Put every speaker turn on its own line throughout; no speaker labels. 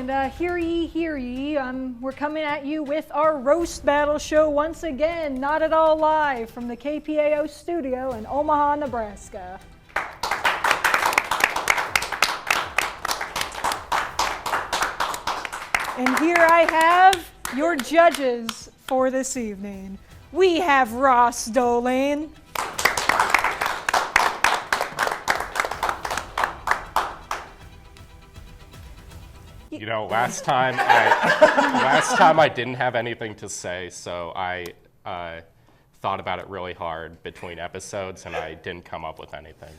And hear ye, we're coming at you with our roast battle show once again, not at all live from the KPAO studio in Omaha, Nebraska. And here I have your judges for this evening. We have Ross Doehling.
You know, last time I didn't have anything to say, so I thought about it really hard between episodes, and I didn't come up with anything.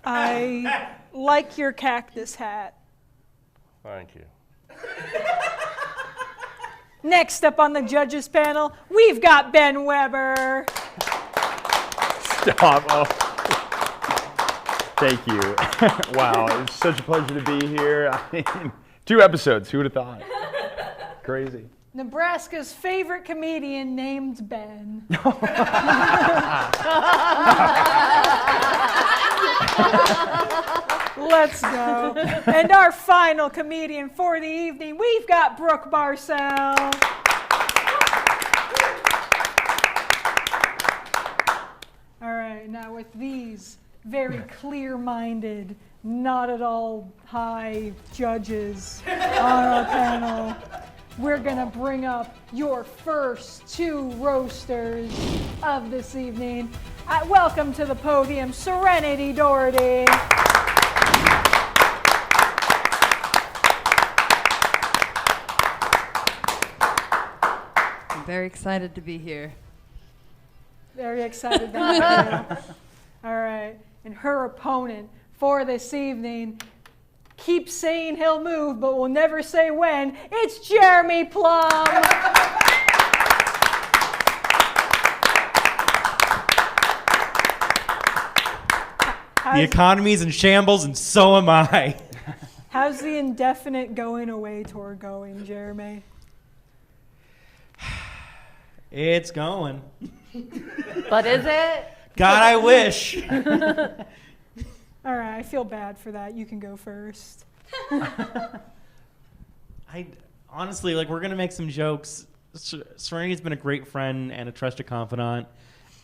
I like your cactus hat.
Thank you.
Next up on the judges panel, we've got Ben Weber.
Stop. Oh. Thank you. Wow, it's such a pleasure to be here. I mean, 2 episodes, who would have thought? Crazy.
Nebraska's favorite comedian named Ben. Let's go. And our final comedian for the evening, we've got Brooke Barsell. All right, now with these very clear-minded, not at all high judges on our panel, we're gonna bring up your first 2 roasters of this evening. Welcome to the podium, Serenity Dougherty.
I'm very excited to be here.
Very excited to have you. All right, and her opponent for this evening keeps saying he'll move, but will never say when. It's Jeremy Plumb.
The economy's in shambles, and so am I.
How's the indefinite going away tour going, Jeremy?
It's going.
But is it?
God, I wish.
All right, I feel bad for that. You can go first.
I honestly, we're gonna make some jokes. Serenity's been a great friend and a trusted confidant,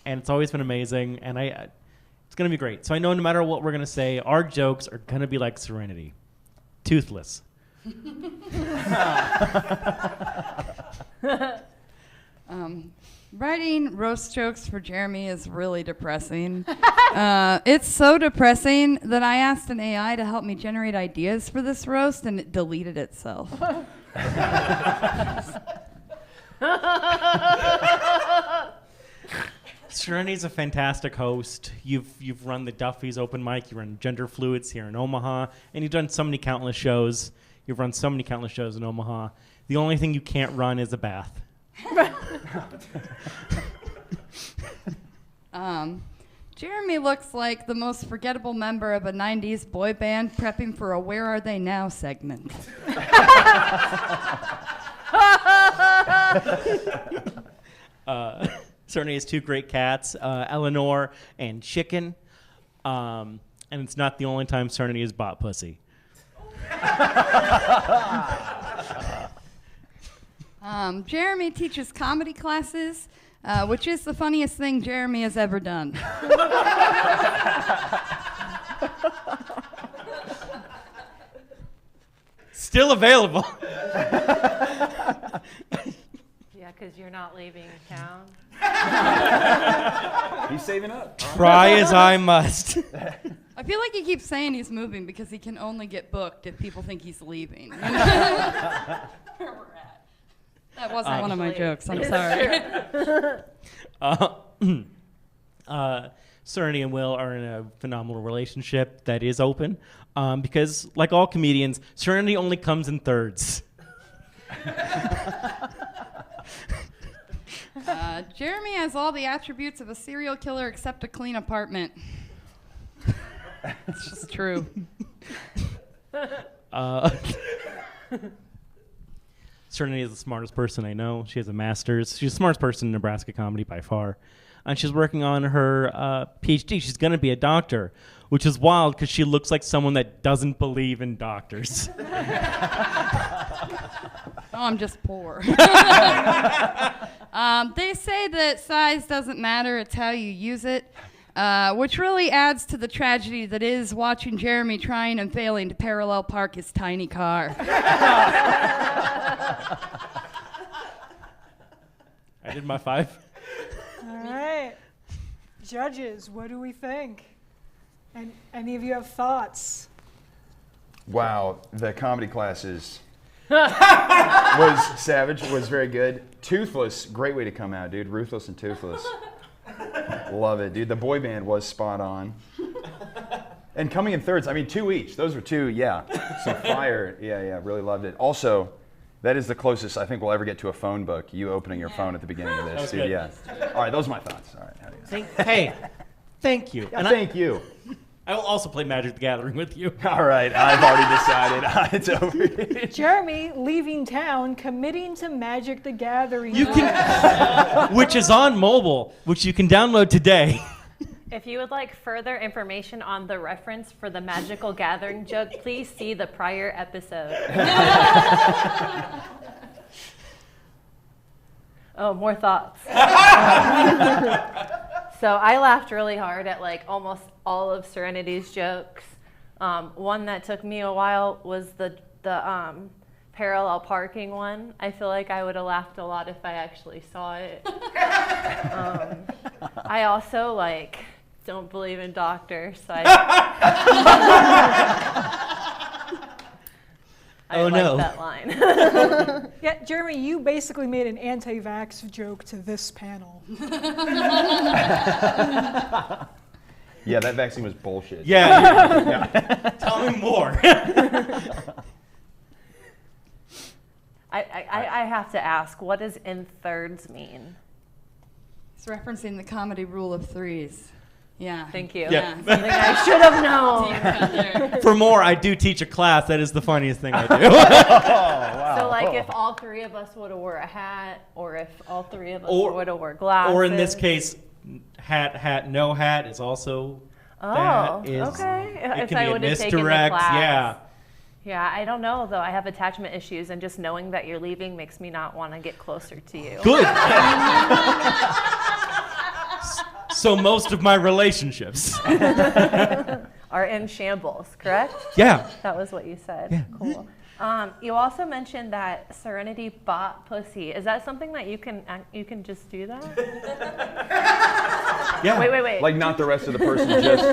and it's always been amazing. And it's gonna be great. So I know no matter what we're gonna say, our jokes are gonna be like Serenity, toothless.
Writing roast jokes for Jeremy is really depressing. It's so depressing that I asked an AI to help me generate ideas for this roast, and it deleted itself.
Serenity's a fantastic host. You've run the Duffy's open mic. You run Gender Fluids here in Omaha, and you've done so many countless shows. You've run so many countless shows in Omaha. The only thing you can't run is a bath.
Jeremy looks like the most forgettable member of a 90s boy band prepping for a Where Are They Now segment.
Serenity has 2 great cats, Eleanor and Chicken, and it's not the only time Serenity has bought pussy.
Jeremy teaches comedy classes, which is the funniest thing Jeremy has ever done.
Still available.
Yeah, because you're not leaving town.
He's saving up.
Try as I must.
I feel like he keeps saying he's moving because he can only get booked if people think he's leaving. Where we're at. That wasn't one of my jokes. I'm sorry.
Serenity and Will are in a phenomenal relationship that is open because, like all comedians, Serenity only comes in thirds.
Jeremy has all the attributes of a serial killer except a clean apartment. It's just true.
Serenity is the smartest person I know. She has a master's. She's the smartest person in Nebraska comedy by far. and she's working on her PhD. She's going to be a doctor, which is wild because she looks like someone that doesn't believe in doctors.
Oh, I'm just poor. They say that size doesn't matter, it's how you use it, which really adds to the tragedy that is watching Jeremy trying and failing to parallel park his tiny car.
I did my 5.
All right. Judges, what do we think? And any of you have thoughts?
Wow, the comedy classes was savage, was very good. Toothless, great way to come out, dude. Ruthless and Toothless. Love it, dude. The boy band was spot on. And coming in thirds, I mean, 2 each. Those were 2, yeah. Some fire. Yeah, really loved it. Also, that is the closest I think we'll ever get to a phone book. You opening your phone at the beginning of this, dude.
good.
Yeah. All right, those are my thoughts. All right. How do you
Hey, thank you.
Yeah, thank you.
I will also play Magic the Gathering with you.
All right, I've already decided. It's over.
Jeremy leaving town, committing to Magic the Gathering.
You can, which is on mobile, which you can download today.
If you would like further information on the reference for the magical gathering joke, please see the prior episode. Oh, more thoughts. So I laughed really hard at like almost all of Serenity's jokes. One that took me a while was the parallel parking one. I feel like I would have laughed a lot if I actually saw it. I also like don't believe in doctors, so I
Oh,
like
no.
that line.
Yeah, Jeremy, you basically made an anti-vax joke to this panel.
Yeah, that vaccine was bullshit.
Yeah. Tell me more.
I have to ask, what does in thirds mean?
It's referencing the comedy rule of 3s. Yeah.
Thank you.
Yeah.
Something I should have known.
For more, I do teach a class. That is the funniest thing I do.
So like if all 3 of us would have wore a hat, or if all 3 of us would have wore glasses.
Or in this case, hat, no hat is also
Oh,
that is,
okay.
It
If
can
I
be a
would have taken the
misdirect.
class.
Yeah.
Yeah, I don't know though. I have attachment issues, and just knowing that you're leaving makes me not want to get closer to you.
Good. So most of my relationships.
Are in shambles, correct?
Yeah.
That was what you said.
Yeah.
Cool. You also mentioned that Serenity bought pussy. Is that something that you can just do that?
Yeah.
Wait.
Like not the rest of the person, just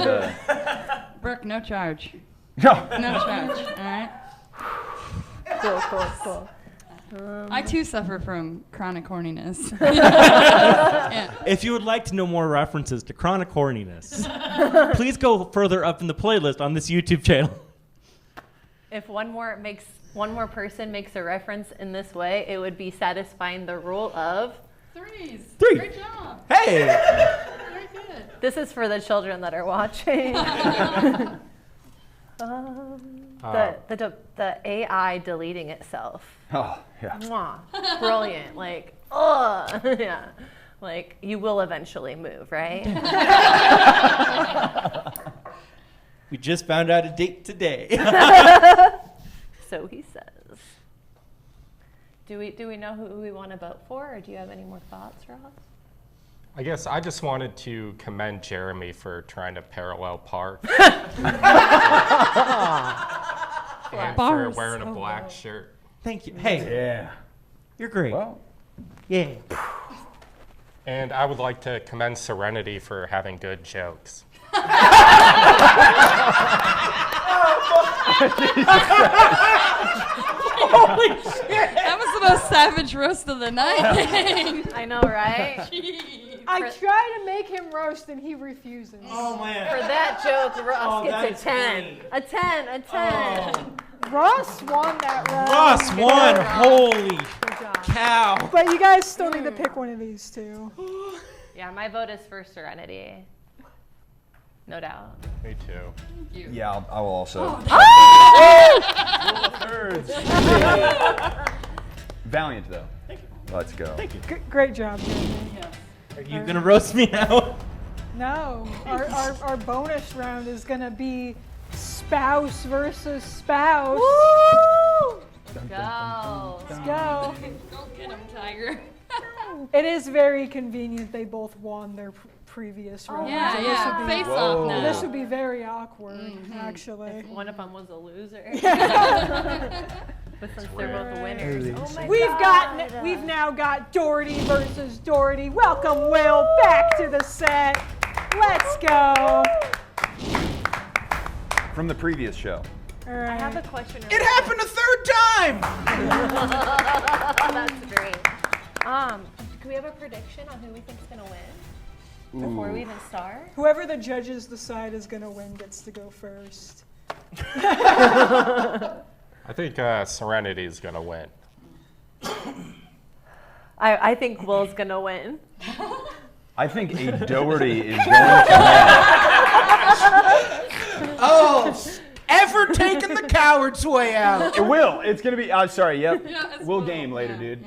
Brooke, no charge.
no.
No charge. All right.
Cool.
I too suffer from chronic horniness.
If you would like to know more references to chronic horniness, please go further up in the playlist on this YouTube channel.
If one more person makes a reference in this way, it would be satisfying the rule of.
3s.
3.
Great job.
Hey.
Very good.
This is for the children that are watching. The AI deleting itself.
Oh, yeah.
Mwah. Brilliant. Like, yeah. Like, you will eventually move, right?
We just found out a date today.
So he says. Do we know who we want to vote for, or do you have any more thoughts, Ross?
I guess I just wanted to commend Jeremy for trying to parallel park. And for wearing a black shirt.
Thank you. Hey,
Yeah.
you're great.
Well,
Yeah.
And I would like to commend Serenity for having good jokes.
Holy shit.
That was the most savage roast of the night.
I know, right?
Jeez.
I try to make him roast and he refuses.
Oh, man.
For that joke, Ross
Oh,
gets a 10. A 10, a 10.
Ross won that round.
Ross won. Holy
Good job.
cow.
But you guys still need to pick one of these two.
Yeah, my vote is for Serenity. No doubt.
Me too.
yeah, I will also. Valiant, though. Thank you. Let's go.
Thank you.
Great job, Jeremy.
Are you gonna roast me now?
No, our bonus round is gonna be spouse versus spouse.
Woo! Go.
Let's go.
Don't get him, Tiger.
It is very convenient they both won their previous round.
Yeah,
so
yeah.
This
Face
would be,
off now.
this would be very awkward, actually.
One of them was a loser. But since they're both winners. Oh my
We've now got Dougherty versus Dougherty. Welcome Will back to the set. Let's go.
From the previous show.
All right.
I have a question.
It happened a third time!
That's great. Can we have a prediction on who we think's gonna win before we even start?
Whoever the judges decide is going to win gets to go first.
I think Serenity is gonna win.
I think Will's gonna win.
I think a Dougherty is going to win.
Oh, ever taken the coward's way out.
It will. It's going to be, sorry, yep.
Yeah, it's
We'll
Will.
game later,
Yeah.
dude.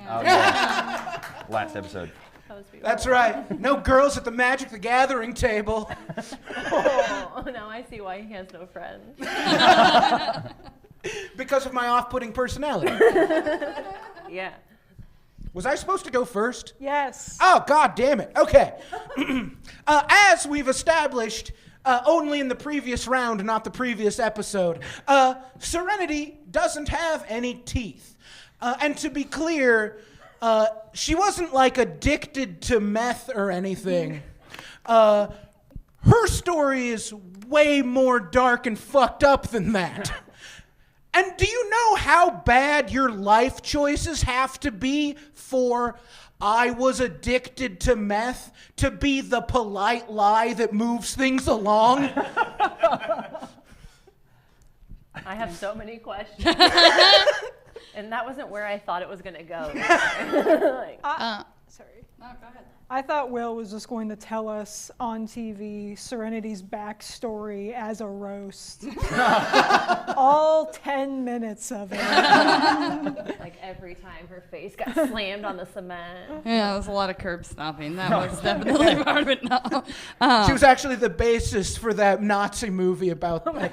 Last episode.
That was beautiful.
That's right. No girls at the Magic the Gathering table.
Oh, now I see why he has no friends.
Because of my off-putting personality.
Yeah.
Was I supposed to go first?
Yes.
Oh, God damn it. Okay. As we've established only in the previous round, not the previous episode, Serenity doesn't have any teeth. And to be clear, she wasn't like addicted to meth or anything. Her story is way more dark and fucked up than that. And do you know how bad your life choices have to be for I was addicted to meth to be the polite lie that moves things along?
I have so many questions. And that wasn't where I thought it was going to go. Like,
Sorry.
No, go ahead.
I thought Will was just going to tell us on TV Serenity's backstory as a roast. All 10 minutes of it.
like every time her face got slammed on the cement.
Yeah, it was a lot of curb stomping. That was definitely part of it. No.
She was actually the basis for that Nazi movie about like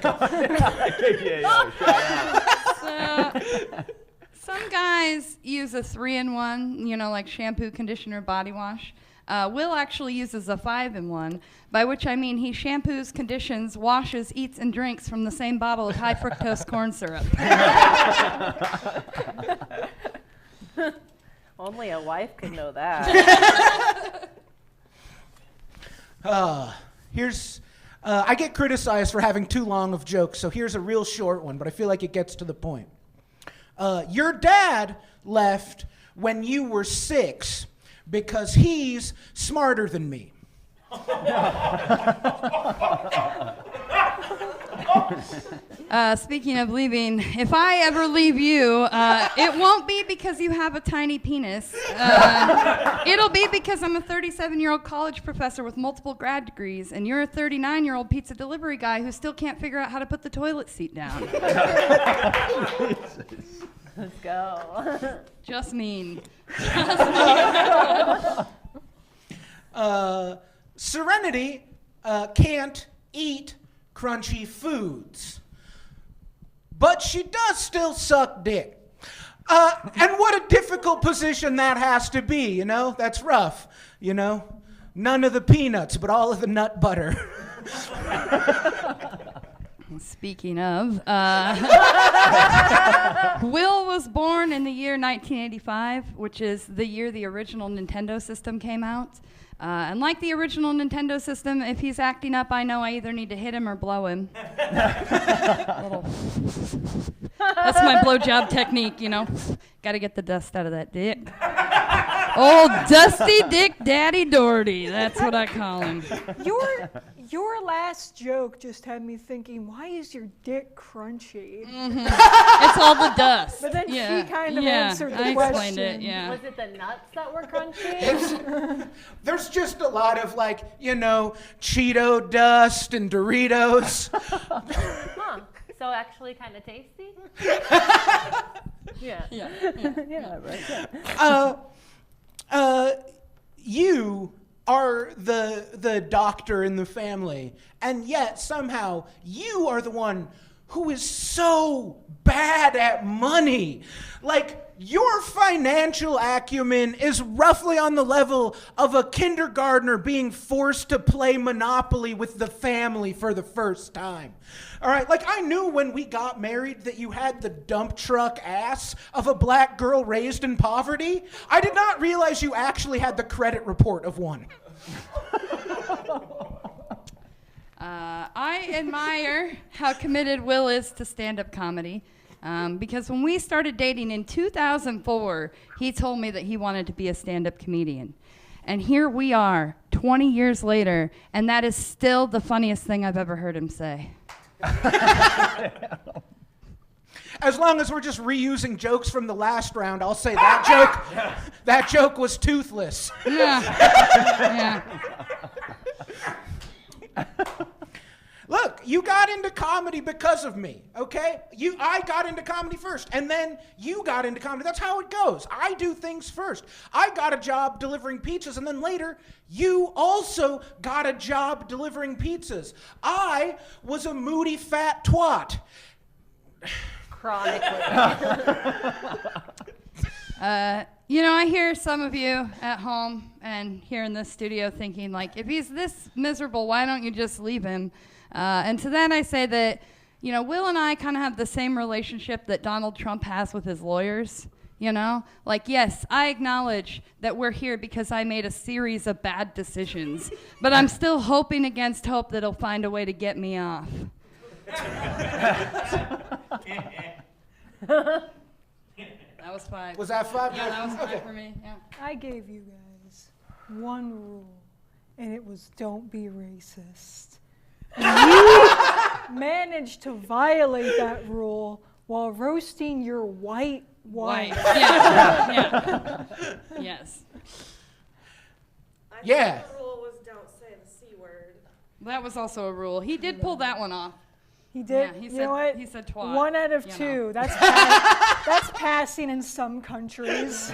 Some guys use a 3-in-1, like shampoo, conditioner, body wash. Will actually uses a 5-in-1, by which I mean he shampoos, conditions, washes, eats, and drinks from the same bottle of high fructose corn syrup.
Only a wife could know that.
I get criticized for having too long of jokes, so here's a real short one, but I feel like it gets to the point. Your dad left when you were 6 because he's smarter than me.
Speaking of leaving, if I ever leave you, it won't be because you have a tiny penis. It'll be because I'm a 37-year-old college professor with multiple grad degrees, and you're a 39-year-old pizza delivery guy who still can't figure out how to put the toilet seat down.
Let's go.
Just mean.
Serenity can't eat crunchy foods, but she does still suck dick. And what a difficult position that has to be, That's rough, None of the peanuts, but all of the nut butter.
Speaking of, Will was born in the year 1985, which is the year the original Nintendo system came out. And like the original Nintendo system, if he's acting up, I know I either need to hit him or blow him. That's my blowjob technique, Got to get the dust out of that dick. Old Dusty Dick Daddy Dougherty. That's what I call him.
Your last joke just had me thinking, why is your dick crunchy?
Mm-hmm. It's all the dust.
But then
yeah.
she kind of
yeah.
answered the
I
question.
explained it, yeah.
Was it the nuts that were crunchy?
There's just a lot of Cheeto dust and Doritos.
Huh. So actually kind of tasty? Yeah. Yeah, right. Yeah.
You are the doctor in the family, and yet somehow you are the one who is so bad at money. Like, your financial acumen is roughly on the level of a kindergartner being forced to play Monopoly with the family for the first time. All right, like, I knew when we got married that you had the dump truck ass of a black girl raised in poverty. I did not realize you actually had the credit report of one.
I admire how committed Will is to stand-up comedy. Because when we started dating in 2004, he told me that he wanted to be a stand-up comedian. And here we are, 20 years later, and that is still the funniest thing I've ever heard him say.
As long as we're just reusing jokes from the last round, I'll say that joke was toothless.
Yeah.
Look, you got into comedy because of me, okay? I got into comedy first, and then you got into comedy. That's how it goes. I do things first. I got a job delivering pizzas, and then later, you also got a job delivering pizzas. I was a moody fat twat.
Chronically.
I hear some of you at home and here in this studio thinking, like, if he's this miserable, why don't you just leave him? And to that I say that, Will and I kind of have the same relationship that Donald Trump has with his lawyers. Like, yes, I acknowledge that we're here because I made a series of bad decisions, but I'm still hoping against hope that he'll find a way to get me off. That was 5.
Was that 5?
Yeah, that was 5
Okay.
for me. Yeah.
I gave you guys one rule, and it was don't be racist. And you managed to violate that rule while roasting your white wife.
Yeah. Yes.
Yeah.
The rule was don't say the C word.
That was also a rule. He did pull that one off.
He did.
Yeah, he
you
said,
know what?
He said twat.
1 out of
you
2.
know.
That's passing in some countries.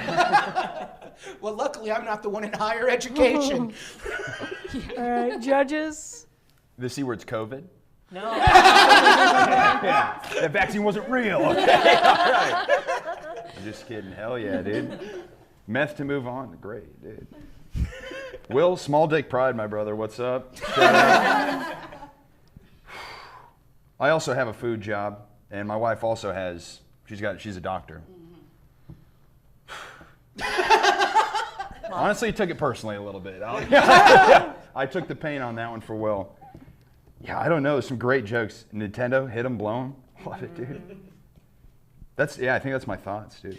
Well, luckily, I'm not the one in higher education.
All right, judges.
The C word's COVID.
No.
Yeah, that vaccine wasn't real. Okay, all right. I'm just kidding. Hell yeah, dude. Meth to move on. Great, dude. Will, small dick pride, my brother. What's up? I also have a food job, and my wife also has. She's a doctor. Honestly, took it personally a little bit. I took the pain on that one for Will. Yeah, I don't know. Some great jokes. Nintendo, hit 'em, blow 'em. Love it, dude. I think that's my thoughts, dude.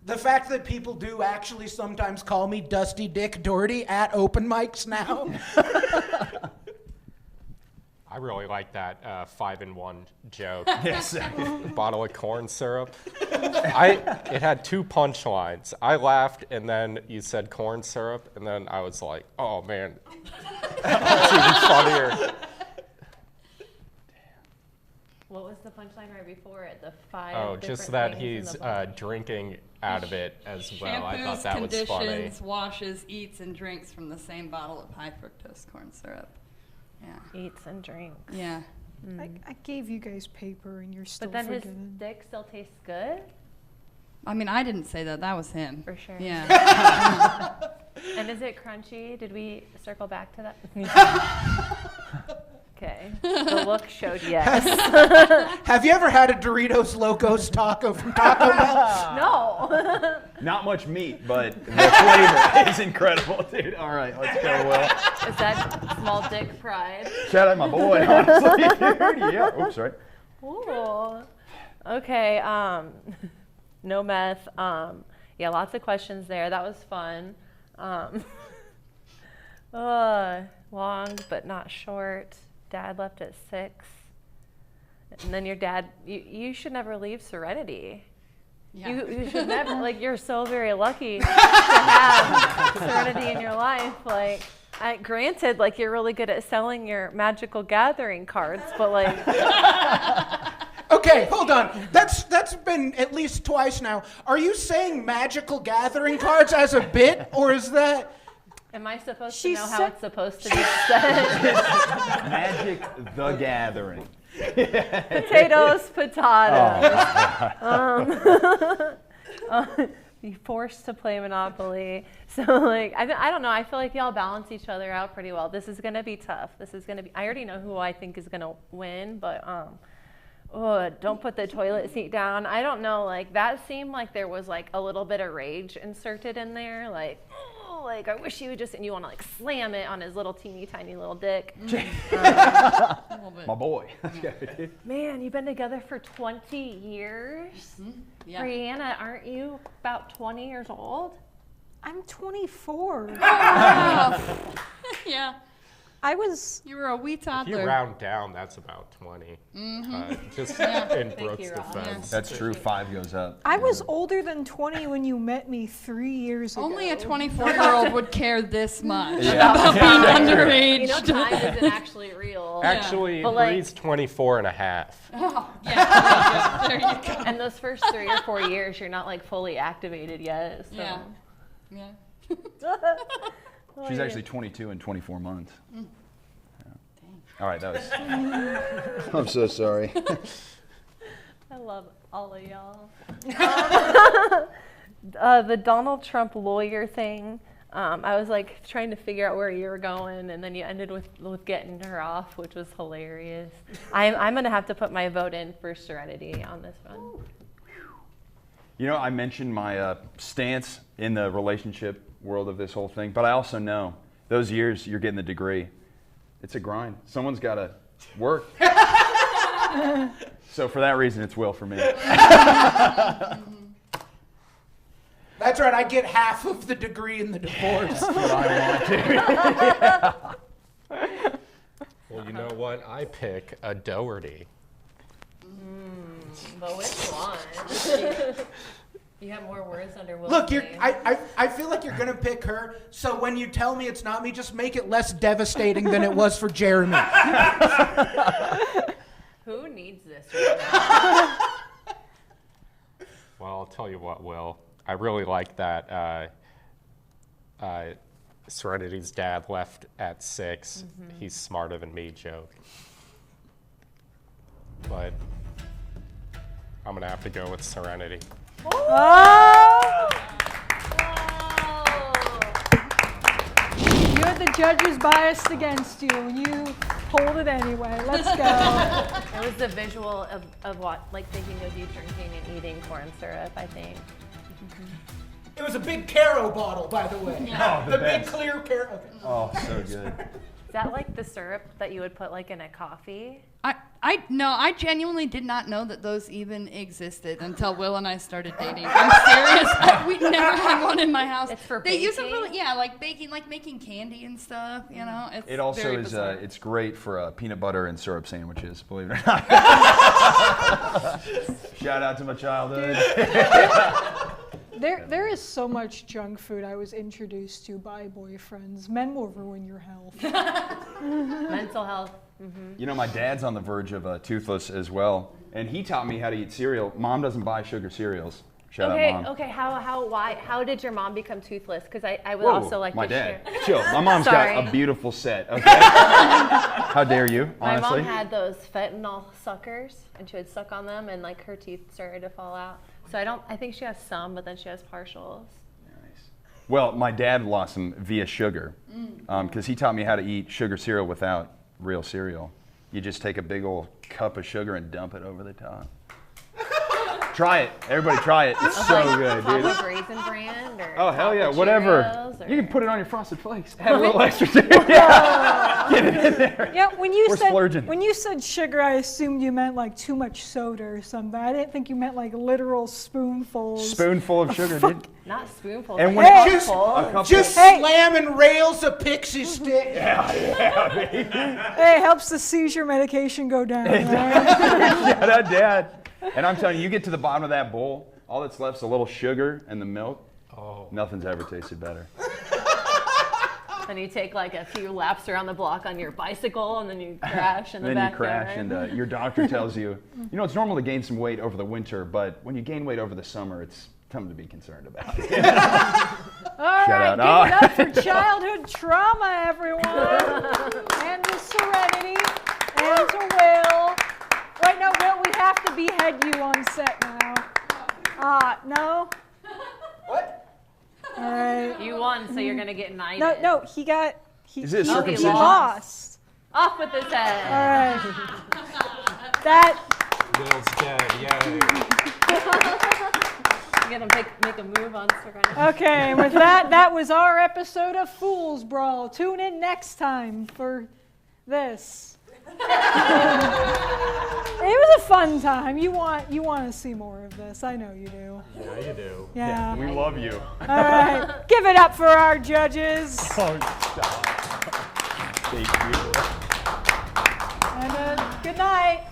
The fact that people do actually sometimes call me Dusty Dick Doherty at open mics now.
I really like that 5-in-1 joke.
Yes.
Bottle of corn syrup. It had 2 punchlines. I laughed, and then you said corn syrup, and then I was like, oh man, that's even funnier.
What was the punchline right before it? The 5
Oh,
different
just that
things in
he's
the bottle.
drinking out of it as well. I thought
Shampoos,
that was funny.
conditions, washes, eats, and drinks from the same bottle of high fructose corn syrup. Yeah.
Eats and drinks.
Yeah.
I gave you guys paper, and you're still
But then his
forgiven.
dick still tastes good?
I mean, I didn't say that. That was him.
For sure.
Yeah.
And is it crunchy? Did we circle back to that? Okay. The look showed yes.
Have you ever had a Doritos Locos taco from Taco Bell?
No.
Not much meat, but the flavor is incredible, dude. All right, let's go, Will.
Is that small dick pride?
Shout out my boy, honestly, dude. Yeah. Oops, sorry.
Ooh. Okay. No meth. Yeah, lots of questions there. That was fun. Long but not short. Dad left at 6. And then your dad, you should never leave Serenity.
Yeah.
You should never, like, you're so very lucky to have Serenity in your life. Like, granted, like, you're really good at selling your Magical Gathering cards, but, like...
Okay, hold on. That's been at least twice now. Are you saying Magical Gathering cards as a bit, or is that...
Am I supposed
She
to know how
said-
it's supposed to be said?
Magic the Gathering.
Potatoes, potatoes. You're forced to play Monopoly. So, like, I don't know. I feel like y'all balance each other out pretty well. This is going to be tough. I already know who I think is going to win, but don't put the toilet seat down. I don't know. Like, that seemed like there was, like, a little bit of rage inserted in there. Like, like, I wish he would just, and you want to, like, slam it on his little teeny tiny little dick.
My boy.
Man, you've been together for 20 years?
Yeah.
Brianna, aren't you about 20 years old?
I'm 24.
Yeah.
I was.
You were a wee
If you
toddler.
round down, that's about 20. Just in
Thank
Brooke's
you, Rob.
defense.
That's true. 5 goes up.
I was older than 20 when you met me 3 years ago.
Only a 24-year-old would care this much
Yeah.
about being underage.
You know, time isn't actually real.
Actually,
But, like-
Bree's 24 and a half.
Oh, yeah. There you go.
And those first 3 or 4 years, you're not like fully activated yet. So.
Yeah. Yeah.
She's actually 22 in 24 months. Yeah. All right, that was. I'm so sorry.
I love all of y'all. The Donald Trump lawyer thing. I was like trying to figure out where you were going, and then you ended with getting her off, which was hilarious. I'm gonna have to put my vote in for Serenity on this one.
You know, I mentioned my stance in the relationship world of this whole thing, but I also know those years you're getting the degree. It's a grind. Someone's got to work. So for that reason, it's Will for me.
That's right. I get half of the degree in the divorce.
But I want to.
Well, you know what? I pick a Dougherty.
But which one? You have more words under Will's
Look,
name.
I feel like you're gonna pick her. So when you tell me it's not me, just make it less devastating than it was for Jeremy.
Who needs this right now?
Well, I'll tell you what, Will. I really like that Serenity's dad left at 6. He's smarter than me joke. But I'm going to have to go with Serenity.
Oh! You had the judges biased against you, and you pulled it anyway. Let's go.
It was the visual of what, like thinking of you drinking and eating corn syrup, I think.
It was a big Caro bottle, by the way.
Oh,
The big clear Caro. Okay.
Oh, so good.
Is that like the syrup that you would put like in a coffee?
I genuinely did not know that those even existed until Will and I started dating. I'm serious. We never had one in my house.
It's for
They use them
baking?
for, yeah, like baking, like making candy and stuff, you know? It's
It also
very
is.
bizarre.
It's great for peanut butter and syrup sandwiches. Believe it or not. Shout out to my childhood.
There is so much junk food I was introduced to by boyfriends. Men will ruin your health.
Mental health.
You know, my dad's on the verge of toothless as well, and he taught me how to eat cereal. Mom doesn't buy sugar cereals. Shout out, Mom.
Okay. How did your mom become toothless? Because I would
Whoa,
also like
my
to
dad.
share.
Chill. My mom's
Sorry.
got a beautiful set. Okay. How dare you?
My
Honestly.
mom had those fentanyl suckers, and she would suck on them, and like her teeth started to fall out. So I think she has some, but then she has partials.
Well, my dad lost them via sugar, because he taught me how to eat sugar cereal without real cereal. You just take a big old cup of sugar and dump it over the top. Try it. Everybody try it. It's so good, dude.
Like Raisin Bran or
Oh, hell yeah.
chocolate
Whatever.
Cheerios, or-
You can put it on your Frosted Flakes. Add a little extra to it. Yeah. Get it in there.
Yeah, when you
We're splurging.
said sugar, I assumed you meant like too much soda or something. I didn't think you meant like literal spoonfuls.
Spoonful of sugar, dude.
Not spoonfuls.
And
but
when
Hey!
a couple,
Just slamming rails of pixie stick.
Hey, it helps the seizure medication go down. Right?
shout out Dad. And I'm telling you, you get to the bottom of that bowl, all that's left is a little sugar and the milk.
Oh.
Nothing's ever tasted better.
And you take like a few laps around the block on your bicycle, and then you crash in the
And then you
backyard.
crash, and your doctor tells you, you know, it's normal to gain some weight over the winter, but when you gain weight over the summer, it's something to be concerned about.
All
Shout
right,
out.
give it up for childhood trauma, everyone. And to Serenity, and to Will. Wait, no, Will, we have to behead you on set now. No?
What?
All right.
You won, so you're gonna get knighted.
No, he got.
Is it
he
circumcision?
lost.
Off with his head.
All right. That.
Will's dead. Yay.
You gonna make a move on Serenity.
Okay, and with that was our episode of Fool's Brawl. Tune in next time for this. It was a fun time. You want to see more of this. I know you do.
Yeah, you do.
Yeah.
We love you.
All right. Give it up for our judges.
Oh, stop. Thank you.
And good night.